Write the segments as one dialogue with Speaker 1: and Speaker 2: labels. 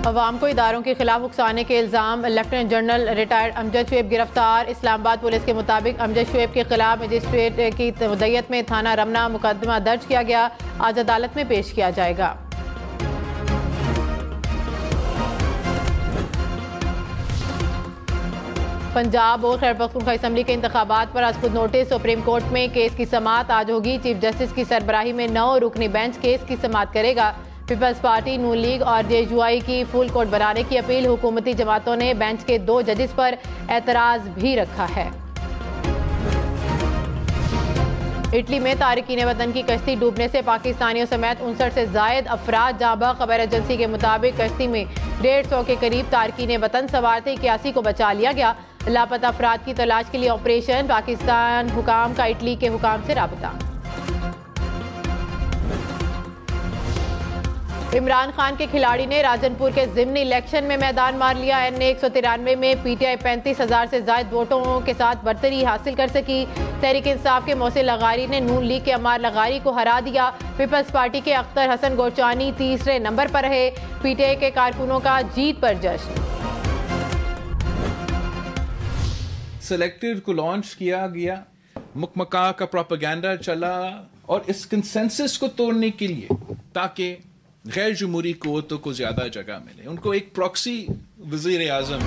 Speaker 1: अवाम को इदारों के खिलाफ उकसाने के इल्ज़ाम, lieutenant general retired Amjad Shoaib गिरफ्तार। इस्लामाबाद पुलिस के मुताबिक अमजद शुएब के खिलाफ मजिस्ट्रेट की मुद्दत में थाना रमना मुकदमा दर्ज किया गया। आज अदालत में पेश किया जाएगा। पंजाब और खैबर पख्तूनख्वा असम्बली के इंतखाबात पर आज खुद नोटिस। सुप्रीम कोर्ट में केस की समाअत आज होगी। चीफ जस्टिस की सरबराही में 9 रुकनी बेंच केस की समाअत करेगा। पीपल्स पार्टी, नून लीग और जेयूआई की फुल कोर्ट बनाने की अपील। हुकूमती जमातों ने बेंच के 2 जजेस पर एतराज भी रखा है। इटली में तारिकीन वतन की कश्ती डूबने से पाकिस्तानियों समेत 59 से जायद अफराद जाँबा। खबर एजेंसी के मुताबिक कश्ती में 150 के करीब तारिकीन वतन सवार थे। 81 को बचा लिया गया। लापता अफराद की तलाश के लिए ऑपरेशन। पाकिस्तान हुकाम का इटली के हुकाम से राबता। इमरान खान के खिलाड़ी ने राजनपुर के ज़िमनी इलेक्शन में मैदान मार लिया। NA 193 में पीटीआई 35,000 से ज्यादा वोटों के साथ बरतरी हासिल कर सकी। तहरीक इंसाफ के मोहसिन लगारी ने नून लीग के अमार लगारी को हरा दिया। पीपल्स पार्टी के अख्तर हसन गोरचानी तीसरे नंबर पर रहे। पीटीआई के कारकुनों का जीत पर जश्न।
Speaker 2: सेलेक्टेड को लॉन्च किया गया, मुकमका का प्रोपेगेंडा चला और इस कंसेंसस को तोड़ने के लिए ताकि गैर जमहूरी कुव्वतों को ज्यादा जगह मिले, उनको एक प्रॉक्सी वजीर आजम।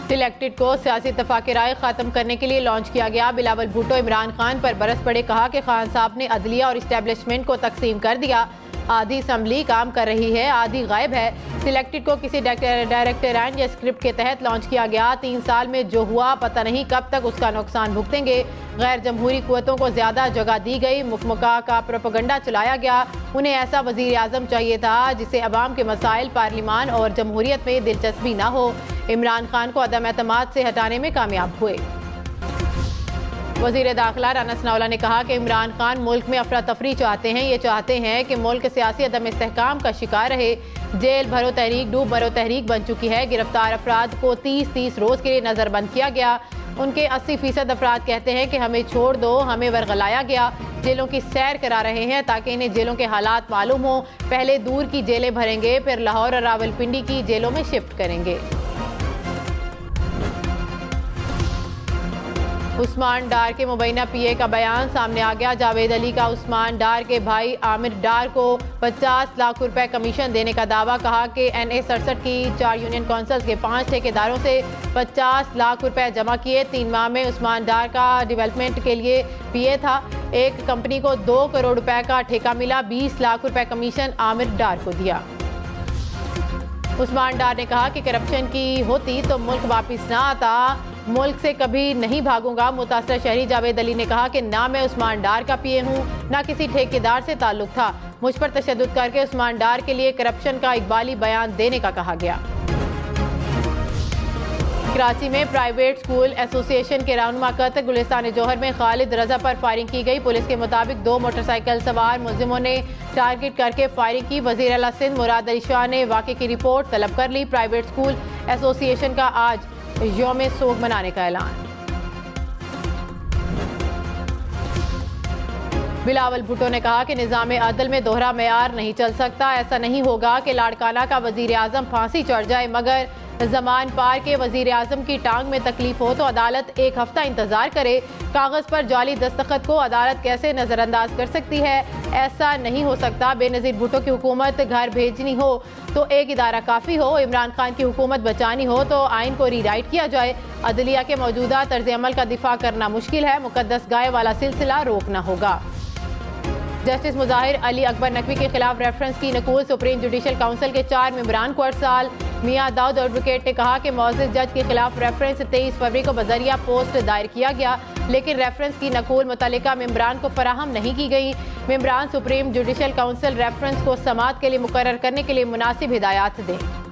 Speaker 1: सिलेक्टेड को सियासी इत्तफाक राय खत्म करने के लिए लॉन्च किया गया। बिलावल भुट्टो इमरान खान पर बरस पड़े। कहा कि खान साहब ने अदलिया और इस्टेब्लिशमेंट को तकसीम कर दिया। आधी असम्बली काम कर रही है, आधी गायब है। सिलेक्टेड को किसी डायरेक्टराइन या स्क्रिप्ट के तहत लॉन्च किया गया। 3 साल में जो हुआ पता नहीं कब तक उसका नुकसान भुगतेंगे। गैर जमहूरी कुव्वतों को ज्यादा जगह दी गई। मुकमका का प्रोपेगेंडा चलाया गया। उन्हें ऐसा वजीर आजम चाहिए था जिसे अवाम के मसाइल, पार्लिमान और जमहूरियत में दिलचस्पी न हो। इमरान खान को अदम एतमाद से हटाने में कामयाब हुए। वजीर दाखिला राना सनाउल्लाह ने कहा कि इमरान खान मुल्क में अफरा तफरी चाहते हैं। ये चाहते हैं कि मुल्क सियासी अदम इस्तेहकाम का शिकार रहे। जेल भरो तहरीक डूब भरो तहरीक बन चुकी है। गिरफ्तार अफराद को 30-30 रोज के लिए नजरबंद किया गया। उनके 80% अफराद कहते हैं कि हमें छोड़ दो, हमें वर्गलाया गया। जेलों की सैर करा रहे हैं ताकि इन्हें जेलों के हालात मालूम हो। पहले दूर की जेलें भरेंगे, फिर लाहौर और रावलपिंडी की जेलों में शिफ्ट करेंगे। उस्मान डार के मुबैना पीए का बयान सामने आ गया। जावेद अली का उस्मान डार के भाई आमिर डार को 50 लाख रुपए कमीशन देने का दावा। कहा कि NA 67 की 4 यूनियन काउंसिल्स के 5 ठेकेदारों से 50 लाख रुपए जमा किए। 3 माह में उस्मान डार का डेवलपमेंट के लिए पीए था। एक कंपनी को 2 करोड़ रुपए का ठेका मिला। 20 लाख रुपए कमीशन आमिर डार को दिया। उस्मान डार ने कहा कि करप्शन की होती तो मुल्क वापिस ना आता। मुल्क से कभी नहीं भागूंगा। मुतासर शहरी जावेद अली ने कहा कि ना मैं उस्मान डार का पीए हूँ, ना किसी ठेकेदार से ताल्लुक था। मुझ पर तशद्दुद करके उस्मान डार के लिए करप्शन का इकबाली बयान देने का कहा गया। कराची में प्राइवेट स्कूल एसोसिएशन के रहनुमा कत्ल। गुलिस्तान जौहर में खालिद रजा पर फायरिंग की गई। पुलिस के मुताबिक 2 मोटरसाइकिल सवार मुलजिमों ने टारगेट करके फायरिंग की। वजीर आला सिंध मुराद अली शाह ने वाक़े की रिपोर्ट तलब कर ली। प्राइवेट स्कूल एसोसिएशन का आज यौम सोग मनाने का ऐलान। बिलावल भुट्टो ने कहा कि निज़ाम अदल में दोहरा मेयार नहीं चल सकता। ऐसा नहीं होगा कि लाड़काना का वजीर आजम फांसी चढ़ जाए मगर जमान पार के वजीर आजम की टांग में तकलीफ हो तो अदालत 1 हफ्ता इंतजार करे। कागज पर जाली दस्तखत को अदालत कैसे नजरअंदाज कर सकती है? ऐसा नहीं हो सकता। बेनजीर भुट्टो की हुकूमत घर भेजनी हो तो एक इदारा काफी हो। इमरान खान की हुकूमत बचानी हो तो आइन को रीराइट किया जाए। अदलिया के मौजूदा तर्ज अमल का दिफा करना मुश्किल है। मुकद्दस गाय वाला सिलसिला रोकना होगा। जस्टिस मुजाहिर अली अकबर नकवी के खिलाफ रेफरेंस की नकूल। सुप्रीम जुडिशल काउंसिल के 4 मेंबरान को 8 साल। मियां दाऊद एडवोकेट ने कहा कि मौजूद जज के खिलाफ रेफरेंस 23 फरवरी को बजरिया पोस्ट दायर किया गया, लेकिन रेफरेंस की नकूल मुतल्लिका मेंबरान को फराहम नहीं की गई। मेंबरान सुप्रीम जुडिशल काउंसिल रेफरेंस को समाअत के लिए मुकर्रर करने के लिए मुनासिब हिदायत दें।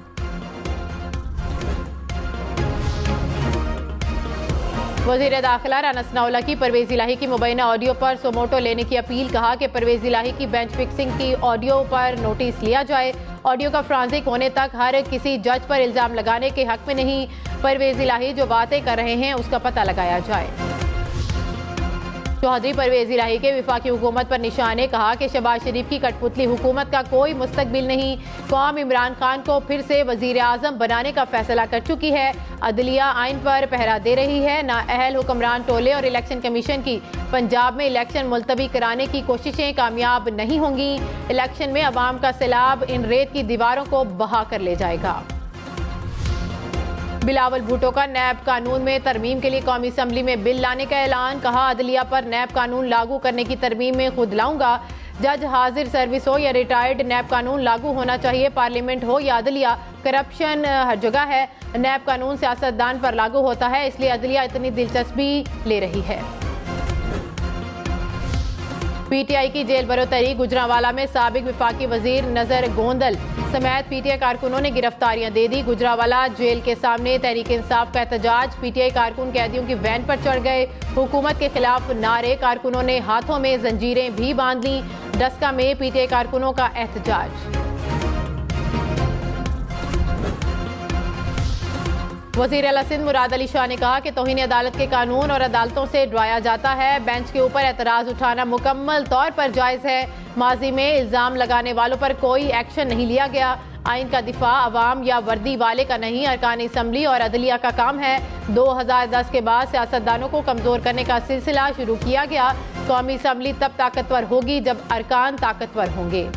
Speaker 1: वज़ीर दाखिला राना सनाउल्लाह की परवेज इलाही की मुबैना ऑडियो पर सोमोटो लेने की अपील। कहा कि परवेज इलाही की बेंच फिक्सिंग की ऑडियो पर नोटिस लिया जाए। ऑडियो का फ्रांसिक होने तक हर किसी जज पर इल्जाम लगाने के हक में नहीं। परवेज इलाही जो बातें कर रहे हैं उसका पता लगाया जाए। चौधरी परवेज इलाही के वफाकी हुकूमत पर निशाने, कहा कि शहबाज शरीफ की कठपुतली हुकूमत का कोई मुस्तकबिल नहीं। कौम इमरान खान को फिर से वजीर आजम बनाने का फैसला कर चुकी है। अदलिया आइन पर पहरा दे रही है। नाअहल हुक्मरान टोले और इलेक्शन कमीशन की पंजाब में इलेक्शन मुलतवी कराने की कोशिशें कामयाब नहीं होंगी। इलेक्शन में अवाम का सैलाब इन रेत की दीवारों को बहा कर ले जाएगा। बिलावल भुट्टो का नैब कानून में तरमीम के लिए कौमी असम्बली में बिल लाने का ऐलान, कहा अदलिया पर नैब कानून लागू करने की तरमीम में खुद लाऊंगा। जज हाजिर सर्विस हो या रिटायर्ड, नैब कानून लागू होना चाहिए। पार्लियामेंट हो या अदलिया, करप्शन हर जगह है। नैब कानून सियासतदान पर लागू होता है, इसलिए अदलिया इतनी दिलचस्पी ले रही है। पीटीआई की जेल बरोतरी, गुजरांवाला में साबिक वफाकी वजीर नजर गोंदल समेत पीटीआई कारकुनों ने गिरफ्तारियां दे दी। गुजरांवाला जेल के सामने तहरीक इंसाफ का एहतजाज, पीटीआई कारकुन कैदियों की वैन पर चढ़ गए। हुकूमत के खिलाफ नारे, कारकुनों ने हाथों में जंजीरें भी बांध ली। डस्का में पीटीआई कारकुनों का एहतजाज। वज़ीर आला सिंध मुराद अली शाह ने कहा कि तौहीन अदालत के कानून और अदालतों से डराया जाता है। बेंच के ऊपर एतराज उठाना मुकम्मल तौर पर जायज़ है। माजी में इल्ज़ाम लगाने वालों पर कोई एक्शन नहीं लिया गया। आइन का दिफा अवाम या वर्दी वाले का नहीं, अरकान असम्बली और अदलिया का काम है। 2010 के बाद सियासतदानों को कमज़ोर करने का सिलसिला शुरू किया गया। कौमी असम्बली तब ताकतवर होगी जब अरकान ताकतवर होंगे।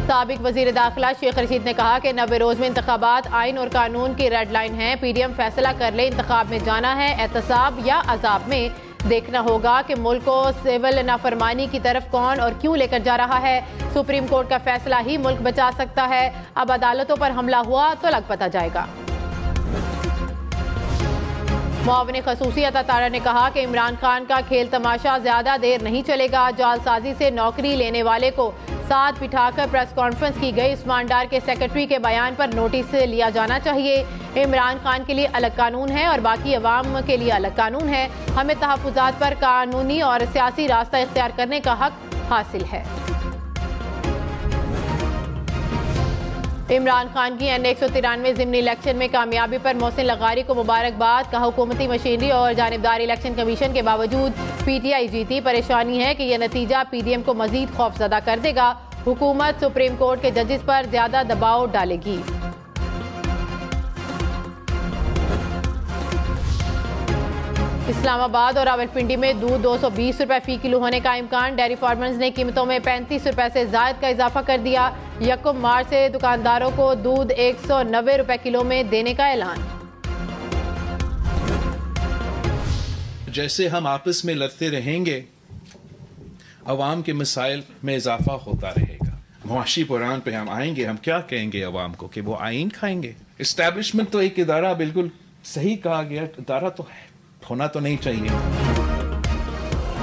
Speaker 1: साबिक वजीर दाखिला शेख रशीद ने कहा कि 90 रोज में इंतखाबात आइन और कानून की रेड लाइन है। पीडीएम फैसला कर ले इंतखाब में जाना है, एहतसाब या अजाब में। देखना होगा कि मुल्क को सिविल नाफरमानी की तरफ कौन और क्यों लेकर जा रहा है। सुप्रीम कोर्ट का फैसला ही मुल्क बचा सकता है। अब अदालतों पर हमला हुआ तो लग पता जाएगा। मुआविन खसूसी अता तारा ने कहा कि इमरान खान का खेल तमाशा ज्यादा देर नहीं चलेगा। जालसाजी से नौकरी लेने वाले को साथ बिठाकर प्रेस कॉन्फ्रेंस की गई। उस्मान डार के सेक्रेटरी के बयान पर नोटिस लिया जाना चाहिए। इमरान खान के लिए अलग कानून है और बाकी अवाम के लिए अलग कानून है। हमें तहफ़्फ़ुज़ात पर कानूनी और सियासी रास्ता इख्तियार करने का हक हासिल है। इमरान खान की N193 ज़िमनी इलेक्शन में कामयाबी पर मोहसिन लगारी को मुबारकबाद, कहा हुकूमती मशीनरी और जानिबदार इलेक्शन कमीशन के बावजूद पीटीआई जीती। परेशानी है कि यह नतीजा पीडीएम को मजीद खौफजदा कर देगा। हुकूमत सुप्रीम कोर्ट के जजेस पर ज्यादा दबाव डालेगी। इस्लामाबाद और रावलपिंडी में दूध 220 रुपए फी किलो होने का इम्कान। डेयरी फार्मर्स ने कीमतों में 35 रुपए से जायद का इजाफा कर दिया। 1 मार्च से दुकानदारों को दूध 190 रुपए किलो में देने का ऐलान।
Speaker 2: जैसे हम आपस में लड़ते रहेंगे, अवाम के मसाइल में इजाफा होता रहेगा। मुआशी बुरान पे हम आएंगे, हम क्या कहेंगे अवाम को कि वो आइन खाएंगे। इस्टेब्लिशमेंट तो एक इदारा, बिल्कुल सही कहा गया, इदारा तो होना तो नहीं चाहिए।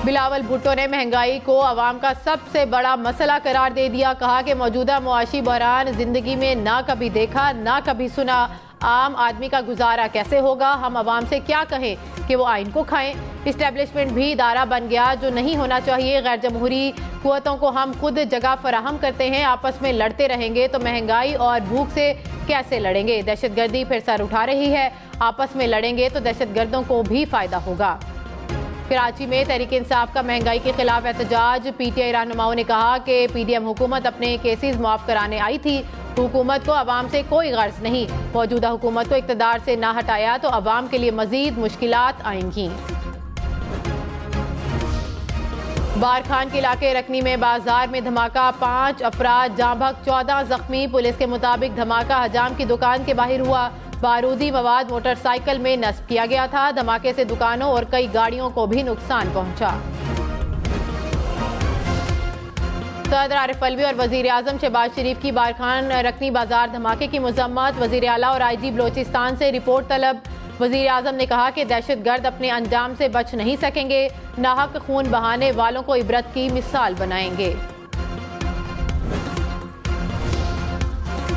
Speaker 1: बिलावल भुट्टो ने महंगाई को अवाम का सबसे बड़ा मसला करार दे दिया। कहा कि मौजूदा मुआशी बहरान जिंदगी में ना कभी देखा ना कभी सुना। आम आदमी का गुजारा कैसे होगा? हम अवाम से क्या कहें कि वो आइन को खाएं। इस्टेब्लिशमेंट भी इदारा बन गया जो नहीं होना चाहिए। गैर जमहूरी कुव्वतों को हम खुद जगह फराहम करते हैं। आपस में लड़ते रहेंगे तो महंगाई और भूख से कैसे लड़ेंगे? दहशतगर्दी फिर सर उठा रही है। आपस में लड़ेंगे तो दहशतगर्दों को भी फायदा होगा। कराची में तहरीक इंसाफ का महंगाई के खिलाफ एहतजाज। पीटीआई रहनुमाओं ने कहा कि पीडीएम हुकूमत अपने केसेस मुआफ कराने आई थी। हुकूमत को अवाम से कोई गर्ज नहीं। मौजूदा हुकूमत को इक़्तिदार से ना हटाया तो अवाम के लिए मजीद मुश्किलात आएंगी। बारखान के इलाके रकनी में बाजार में धमाका, 5 अफराद जाँ बहक, 14 जख्मी। पुलिस के मुताबिक धमाका हजाम की दुकान के बाहर हुआ। बारूदी मवाद मोटरसाइकिल में नस्ब किया गया था। धमाके से दुकानों और कई गाड़ियों को भी नुकसान पहुंचा। सदर आरिफ अलवी और वजीर आजम शहबाज शरीफ की बारखान रकनी बाजार धमाके की मजम्मत। वजीर आला और IG बलोचिस्तान से रिपोर्ट तलब। वजीर आजम ने कहा कि दहशतगर्द अपने अंजाम से बच नहीं सकेंगे। नाहक खून बहाने वालों को इबरत की मिसाल बनाएंगे।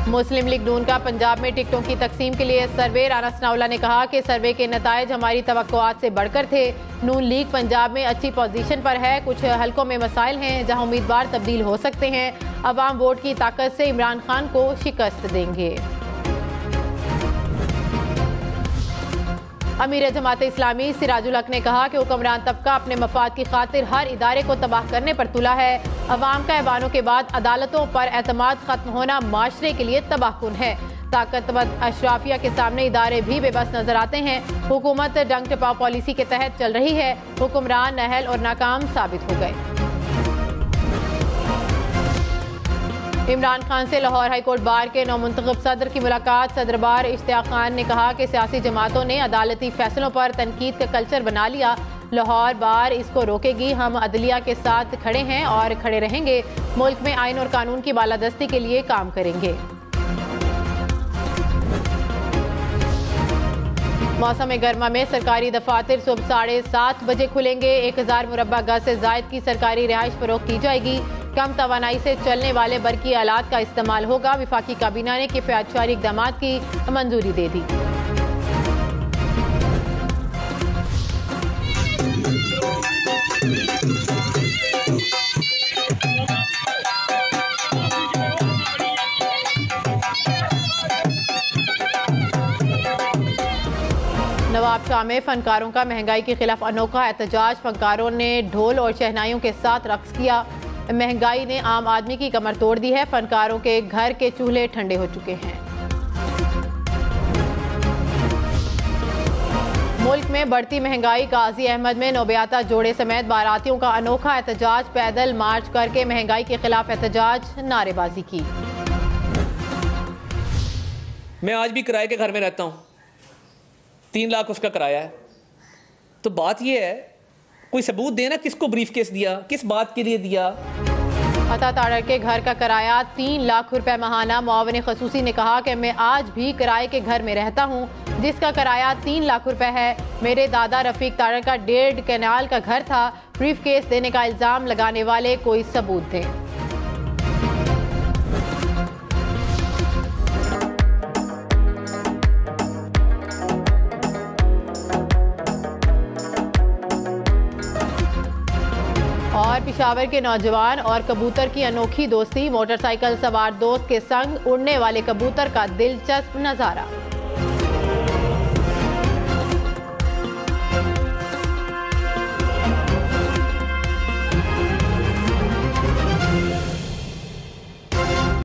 Speaker 1: मुस्लिम लीग नून का पंजाब में टिकटों की तकसीम के लिए सर्वे। राना सनाउल्लाह ने कहा कि सर्वे के नतायज हमारी तवक्कुआत से बढ़कर थे। नून लीग पंजाब में अच्छी पोजीशन पर है। कुछ हलकों में मसाइल हैं जहां उम्मीदवार तब्दील हो सकते हैं। अवाम वोट की ताकत से इमरान खान को शिकस्त देंगे। अमीर जमात इस्लामी सिराजुल हक ने कहा कि हुक्मरान तबका अपने मफाद की खातिर हर इदारे को तबाह करने पर तुला है। अवाम का ऐवानों के बाद अदालतों पर एतमाद खत्म होना माशरे के लिए तबाहकुन है। ताकतवर अशराफिया के सामने इदारे भी बेबस नजर आते हैं। हुकूमत डंग टिपाव पॉलिसी के तहत चल रही है। हुक्मरान नाअहल और नाकाम साबित हो गए। इमरान खान से लाहौर हाईकोर्ट बार के नौमुंतखब सदर की मुलाकात। सदर बार इश्तियाक खान ने कहा कि सियासी जमातों ने अदालती फैसलों पर तनकीद का कल्चर बना लिया। लाहौर बार इसको रोकेगी। हम अदलिया के साथ खड़े हैं और खड़े रहेंगे। मुल्क में आइन और कानून की बालादस्ती के लिए काम करेंगे। मौसम गर्मा में सरकारी दफातर सुबह 7:30 बजे खुलेंगे। 1000 मुरब्बा गज से जायद की सरकारी रिहाइश फरोख्त की जाएगी। कम तवानाई से चलने वाले बरकी आलात का इस्तेमाल होगा। विफाकी काबीना ने किफायतशारी इक़दाम की मंजूरी दे दी। नवाबशाह में फनकारों का महंगाई के खिलाफ अनोखा एहतजाज। फनकारों ने ढोल और शहनाइयों के साथ रक्स किया। महंगाई ने आम आदमी की कमर तोड़ दी है। फनकारों के घर के चूल्हे ठंडे हो चुके हैं। मुल्क में बढ़ती महंगाई। गाजी अहमद में नौबियाता जोड़े समेत बारातियों का अनोखा एहतजाज। पैदल मार्च करके महंगाई के खिलाफ एहतजाज, नारेबाजी की।
Speaker 3: मैं आज भी किराए के घर में रहता हूँ। 3 लाख उसका किराया है। तो बात यह है, कोई सबूत देना किसको ब्रीफ केस दिया, किस बात के लिए दिया।
Speaker 1: अता ताड़र के घर का किराया 3 लाख रुपए माहाना। मुआविन खसूसी ने कहा कि मैं आज भी किराए के घर में रहता हूँ जिसका किराया 3 लाख रुपए है। मेरे दादा रफीक ताड़र का 1.5 कनाल का घर था। ब्रीफ केस देने का इल्जाम लगाने वाले कोई सबूत दें। और पेशावर के नौजवान और कबूतर की अनोखी दोस्ती। मोटरसाइकिल सवार दोस्त के संग उड़ने वाले कबूतर का दिलचस्प नजारा।